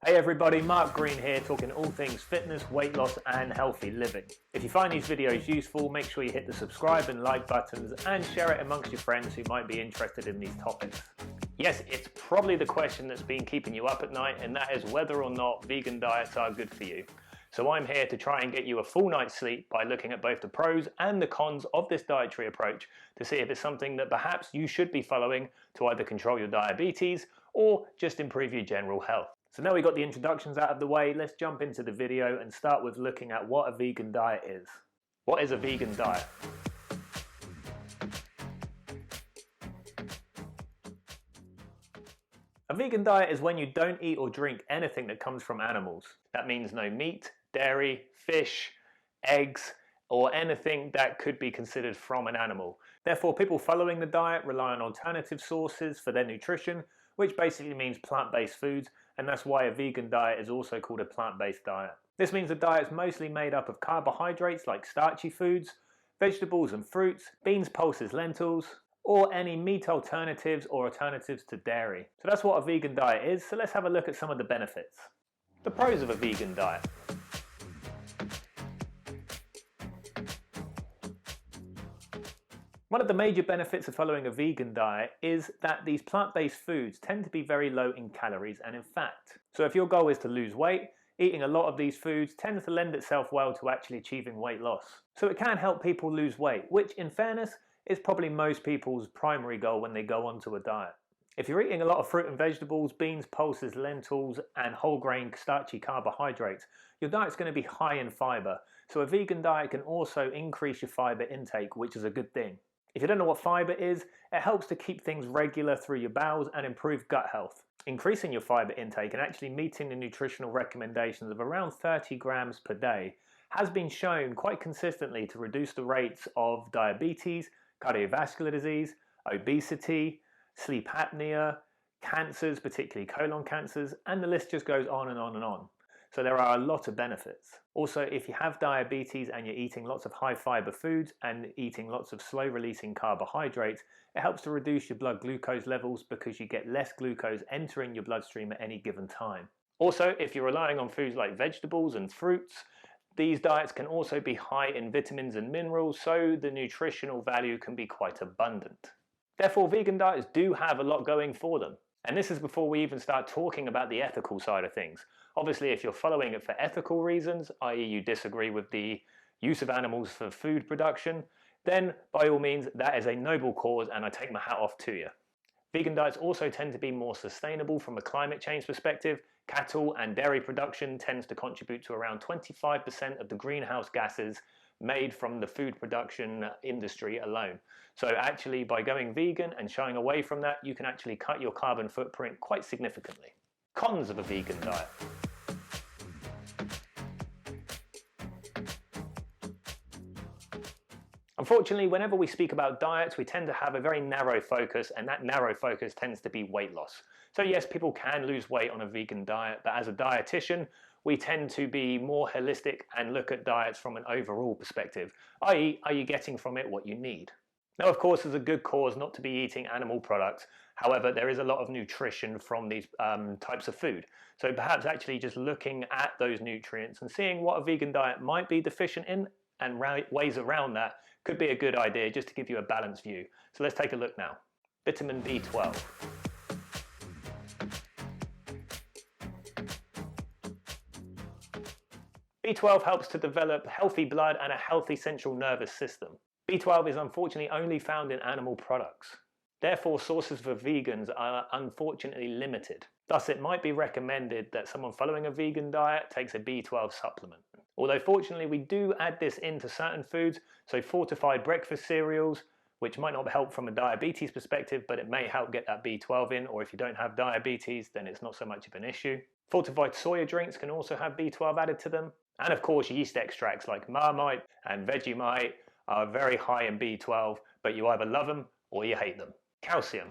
Hey everybody, Mark Green here, talking all things fitness, weight loss and healthy living. If you find these videos useful, make sure you hit the subscribe and like buttons and share it amongst your friends who might be interested in these topics. Yes, it's probably the question that's been keeping you up at night, and that is whether or not vegan diets are good for you. So I'm here to try and get you a full night's sleep by looking at both the pros and the cons of this dietary approach to see if it's something that perhaps you should be following to either control your diabetes or just improve your general health. So now we've got the introductions out of the way, let's jump into the video and start with looking at what a vegan diet is. What is a vegan diet? A vegan diet is when you don't eat or drink anything that comes from animals. That means no meat, dairy, fish, eggs, or anything that could be considered from an animal. Therefore, people following the diet rely on alternative sources for their nutrition, which basically means plant-based foods, and that's why a vegan diet is also called a plant-based diet. This means the diet is mostly made up of carbohydrates like starchy foods, vegetables and fruits, beans, pulses, lentils, or any meat alternatives or alternatives to dairy. So that's what a vegan diet is, so let's have a look at some of the benefits. The pros of a vegan diet. One of the major benefits of following a vegan diet is that these plant-based foods tend to be very low in calories and in fat. So if your goal is to lose weight, eating a lot of these foods tends to lend itself well to actually achieving weight loss. So it can help people lose weight, which in fairness is probably most people's primary goal when they go onto a diet. If you're eating a lot of fruit and vegetables, beans, pulses, lentils and whole grain starchy carbohydrates, your diet's going to be high in fibre. So a vegan diet can also increase your fibre intake, which is a good thing. If you don't know what fibre is, it helps to keep things regular through your bowels and improve gut health. Increasing your fibre intake and actually meeting the nutritional recommendations of around 30 grams per day has been shown quite consistently to reduce the rates of diabetes, cardiovascular disease, obesity, sleep apnea, cancers, particularly colon cancers, and the list just goes on and on and on. So there are a lot of benefits. Also, if you have diabetes and you're eating lots of high fiber foods and eating lots of slow releasing carbohydrates, it helps to reduce your blood glucose levels because you get less glucose entering your bloodstream at any given time. Also, if you're relying on foods like vegetables and fruits, these diets can also be high in vitamins and minerals, so the nutritional value can be quite abundant. Therefore, vegan diets do have a lot going for them. And this is before we even start talking about the ethical side of things. Obviously, if you're following it for ethical reasons, i.e. you disagree with the use of animals for food production, then by all means, that is a noble cause and I take my hat off to you. Vegan diets also tend to be more sustainable from a climate change perspective. Cattle and dairy production tends to contribute to around 25% of the greenhouse gases made from the food production industry alone. So actually by going vegan and shying away from that, you can actually cut your carbon footprint quite significantly. Cons of a vegan diet. Unfortunately, whenever we speak about diets, we tend to have a very narrow focus, and that narrow focus tends to be weight loss. So yes, people can lose weight on a vegan diet, but as a dietitian, we tend to be more holistic and look at diets from an overall perspective, i.e. are you getting from it what you need? Now, of course, there's a good cause not to be eating animal products. However, there is a lot of nutrition from these types of food. So perhaps actually just looking at those nutrients and seeing what a vegan diet might be deficient in and ways around that could be a good idea just to give you a balanced view. So let's take a look now. Vitamin B12. B12 helps to develop healthy blood and a healthy central nervous system. B12 is unfortunately only found in animal products. Therefore, sources for vegans are unfortunately limited. Thus, it might be recommended that someone following a vegan diet takes a B12 supplement. Although fortunately we do add this into certain foods, so fortified breakfast cereals, which might not help from a diabetes perspective, but it may help get that B12 in, or if you don't have diabetes, then it's not so much of an issue. Fortified soya drinks can also have B12 added to them. And of course, yeast extracts like Marmite and Vegemite are very high in B12, but you either love them or you hate them. Calcium.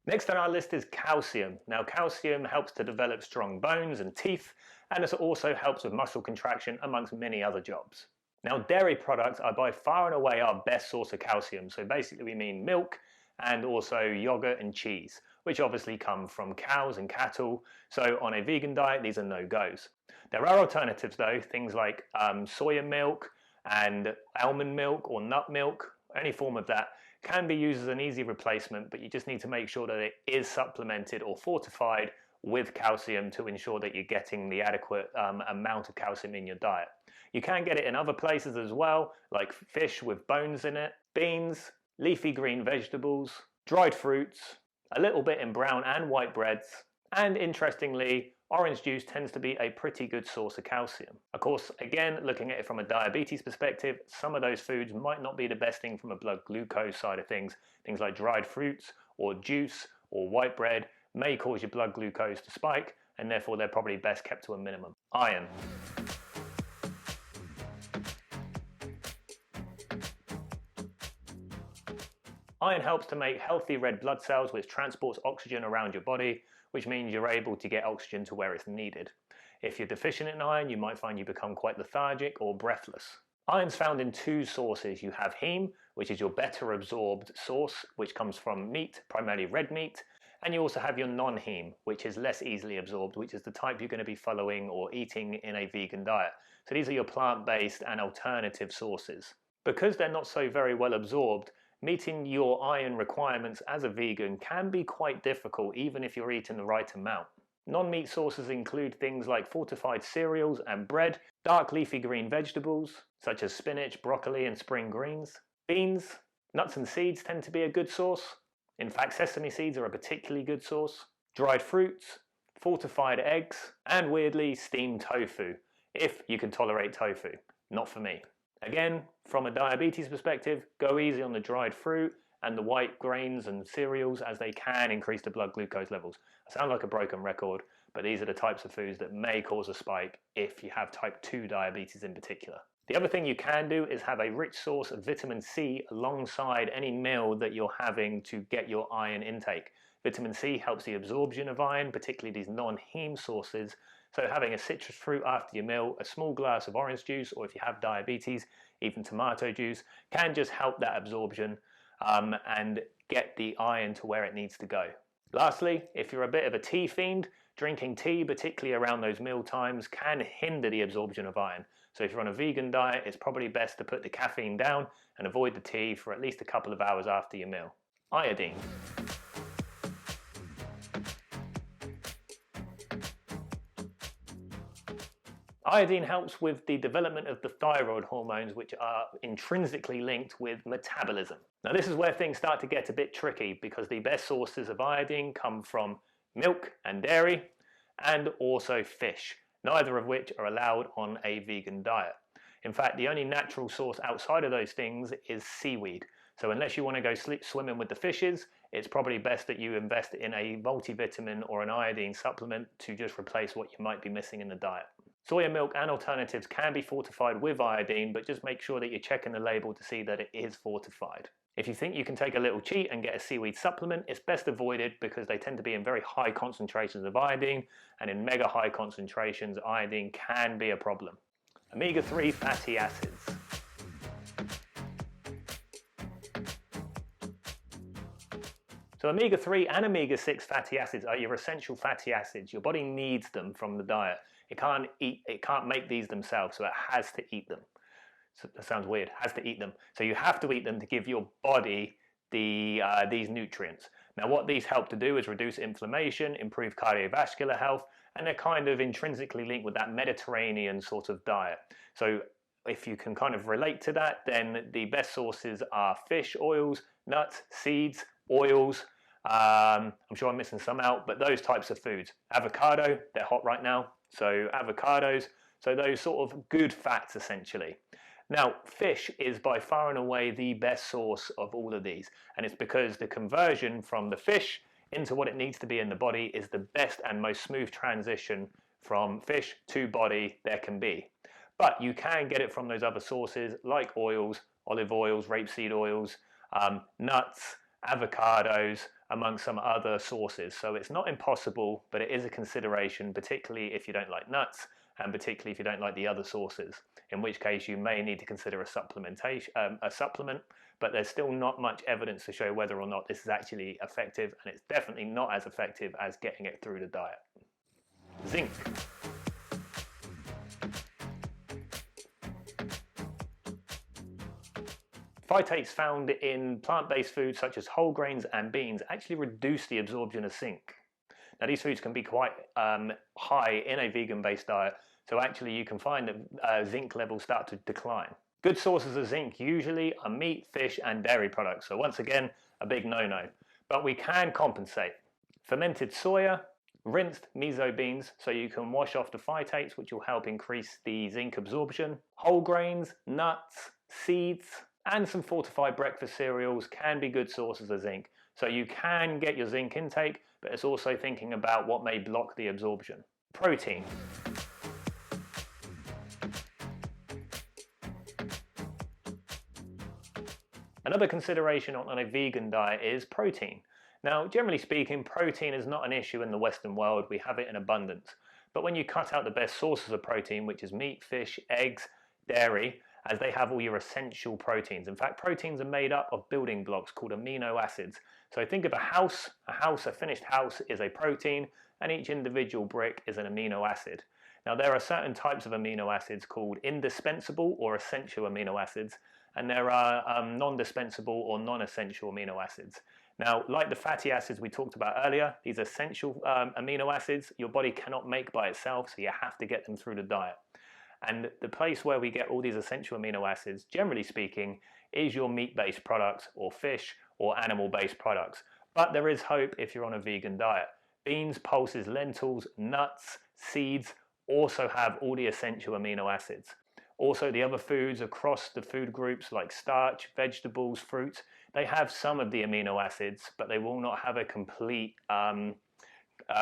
Next on our list is calcium. Now, calcium helps to develop strong bones and teeth, and it also helps with muscle contraction amongst many other jobs. Now, dairy products are by far and away our best source of calcium. So basically we mean milk and also yogurt and cheese, which obviously come from cows and cattle. So on a vegan diet, these are no-goes. There are alternatives though, things like soya milk and almond milk or nut milk, any form of that can be used as an easy replacement, but you just need to make sure that it is supplemented or fortified with calcium to ensure that you're getting the adequate amount of calcium in your diet. You can get it in other places as well, like fish with bones in it, beans, leafy green vegetables, dried fruits, a little bit in brown and white breads, and interestingly, orange juice tends to be a pretty good source of calcium. Of course, again, looking at it from a diabetes perspective, some of those foods might not be the best thing from a blood glucose side of things. Things like dried fruits or juice or white bread may cause your blood glucose to spike, and therefore they're probably best kept to a minimum. Iron. Iron helps to make healthy red blood cells, which transports oxygen around your body, which means you're able to get oxygen to where it's needed. If you're deficient in iron, you might find you become quite lethargic or breathless. Iron's found in two sources. You have heme, which is your better absorbed source, which comes from meat, primarily red meat, and you also have your non-heme, which is less easily absorbed, which is the type you're going to be following or eating in a vegan diet. So these are your plant-based and alternative sources. Because they're not so very well absorbed, meeting your iron requirements as a vegan can be quite difficult even if you're eating the right amount. Non-meat sources include things like fortified cereals and bread, dark leafy green vegetables such as spinach, broccoli and spring greens, beans, nuts and seeds tend to be a good source. In fact, sesame seeds are a particularly good source. Dried fruits, fortified eggs, and weirdly, steamed tofu, if you can tolerate tofu. Not for me. Again, from a diabetes perspective, go easy on the dried fruit and the white grains and cereals as they can increase the blood glucose levels. I sound like a broken record, but these are the types of foods that may cause a spike if you have type 2 diabetes in particular. The other thing you can do is have a rich source of vitamin C alongside any meal that you're having to get your iron intake. Vitamin C helps the absorption of iron, particularly these non-heme sources. So having a citrus fruit after your meal, a small glass of orange juice, or if you have diabetes, even tomato juice, can just help that absorption and get the iron to where it needs to go. Lastly, if you're a bit of a tea fiend, drinking tea, particularly around those meal times, can hinder the absorption of iron. So if you're on a vegan diet, it's probably best to put the caffeine down and avoid the tea for at least a couple of hours after your meal. Iodine. Iodine helps with the development of the thyroid hormones, which are intrinsically linked with metabolism. Now this is where things start to get a bit tricky because the best sources of iodine come from milk and dairy and also fish, neither of which are allowed on a vegan diet. In fact, the only natural source outside of those things is seaweed. So unless you want to go swimming with the fishes, it's probably best that you invest in a multivitamin or an iodine supplement to just replace what you might be missing in the diet. Soya milk and alternatives can be fortified with iodine, but just make sure that you're checking the label to see that it is fortified. If you think you can take a little cheat and get a seaweed supplement, it's best avoided because they tend to be in very high concentrations of iodine, and in mega high concentrations, iodine can be a problem. Omega-3 fatty acids. So omega-3 and omega-6 fatty acids are your essential fatty acids. Your body needs them from the diet. It can't make these themselves, so it has to eat them. So that sounds weird, has to eat them. So you have to eat them to give your body these nutrients. Now what these help to do is reduce inflammation, improve cardiovascular health, and they're kind of intrinsically linked with that Mediterranean sort of diet. So if you can kind of relate to that, then the best sources are fish oils, nuts, seeds, oils. I'm sure I'm missing some out, but those types of foods. Avocado, they're hot right now. So avocados, so those sort of good fats essentially. Now, fish is by far and away the best source of all of these, and it's because the conversion from the fish into what it needs to be in the body is the best and most smooth transition from fish to body there can be. But you can get it from those other sources like oils, olive oils, rapeseed oils, nuts, avocados, amongst some other sources. So it's not impossible, but it is a consideration, particularly if you don't like nuts and particularly if you don't like the other sources, in which case you may need to consider a supplement, but there's still not much evidence to show whether or not this is actually effective, and it's definitely not as effective as getting it through the diet. Zinc. Phytates found in plant-based foods such as whole grains and beans actually reduce the absorption of zinc. Now these foods can be quite high in a vegan-based diet, so actually you can find that zinc levels start to decline. Good sources of zinc usually are meat, fish and dairy products, so once again a big no-no. But we can compensate. Fermented soya, rinsed miso beans, so you can wash off the phytates, which will help increase the zinc absorption. Whole grains, nuts, seeds, and some fortified breakfast cereals can be good sources of zinc. So you can get your zinc intake, but it's also thinking about what may block the absorption. Protein. Another consideration on a vegan diet is protein. Now, generally speaking, protein is not an issue in the Western world. We have it in abundance. But when you cut out the best sources of protein, which is meat, fish, eggs, dairy, as they have all your essential proteins. In fact, proteins are made up of building blocks called amino acids. So think of a finished house is a protein, and each individual brick is an amino acid. Now there are certain types of amino acids called indispensable or essential amino acids, and there are non-dispensable or non-essential amino acids. Now, like the fatty acids we talked about earlier, these essential amino acids your body cannot make by itself, so you have to get them through the diet. And the place where we get all these essential amino acids, generally speaking, is your meat-based products or fish or animal-based products. But there is hope if you're on a vegan diet. Beans, pulses, lentils, nuts, seeds also have all the essential amino acids. Also, the other foods across the food groups like starch, vegetables, fruits, they have some of the amino acids, but they will not have a complete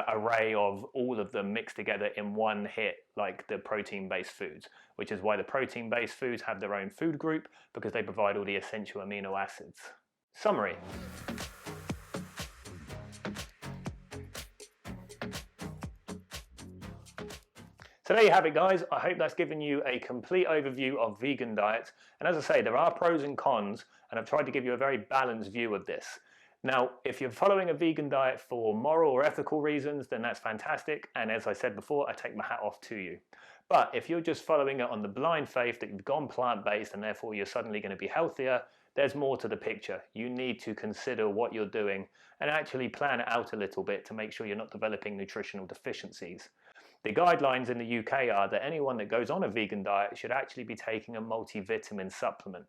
array of all of them mixed together in one hit like the protein-based foods, which is why the protein-based foods have their own food group, because they provide all the essential amino acids. Summary. So there you have it, guys. I hope that's given you a complete overview of vegan diets. And as I say, there are pros and cons, and I've tried to give you a very balanced view of this. Now, if you're following a vegan diet for moral or ethical reasons, then that's fantastic. And as I said before, I take my hat off to you. But if you're just following it on the blind faith that you've gone plant-based and therefore you're suddenly going to be healthier, there's more to the picture. You need to consider what you're doing and actually plan it out a little bit to make sure you're not developing nutritional deficiencies. The guidelines in the UK are that anyone that goes on a vegan diet should actually be taking a multivitamin supplement.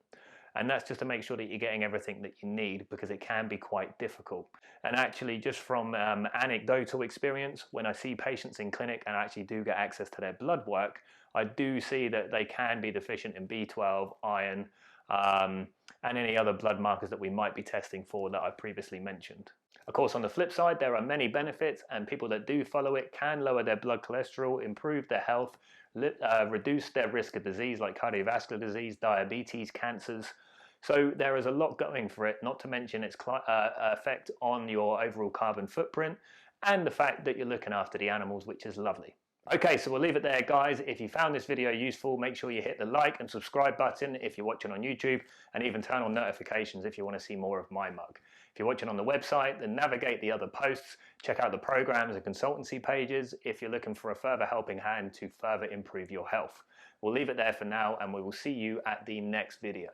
And that's just to make sure that you're getting everything that you need, because it can be quite difficult. And actually, just from anecdotal experience, when I see patients in clinic and I actually do get access to their blood work, I do see that they can be deficient in B12, iron, and any other blood markers that we might be testing for that I previously mentioned. Of course, on the flip side, there are many benefits, and people that do follow it can lower their blood cholesterol, improve their health, reduce their risk of disease like cardiovascular disease, diabetes, cancers. So there is a lot going for it, not to mention its effect on your overall carbon footprint and the fact that you're looking after the animals, which is lovely. Okay, so we'll leave it there, guys. If you found this video useful, make sure you hit the like and subscribe button if you're watching on YouTube, and even turn on notifications if you want to see more of my mug. If you're watching on the website, then navigate the other posts, check out the programs and consultancy pages if you're looking for a further helping hand to further improve your health. We'll leave it there for now, and we will see you at the next video.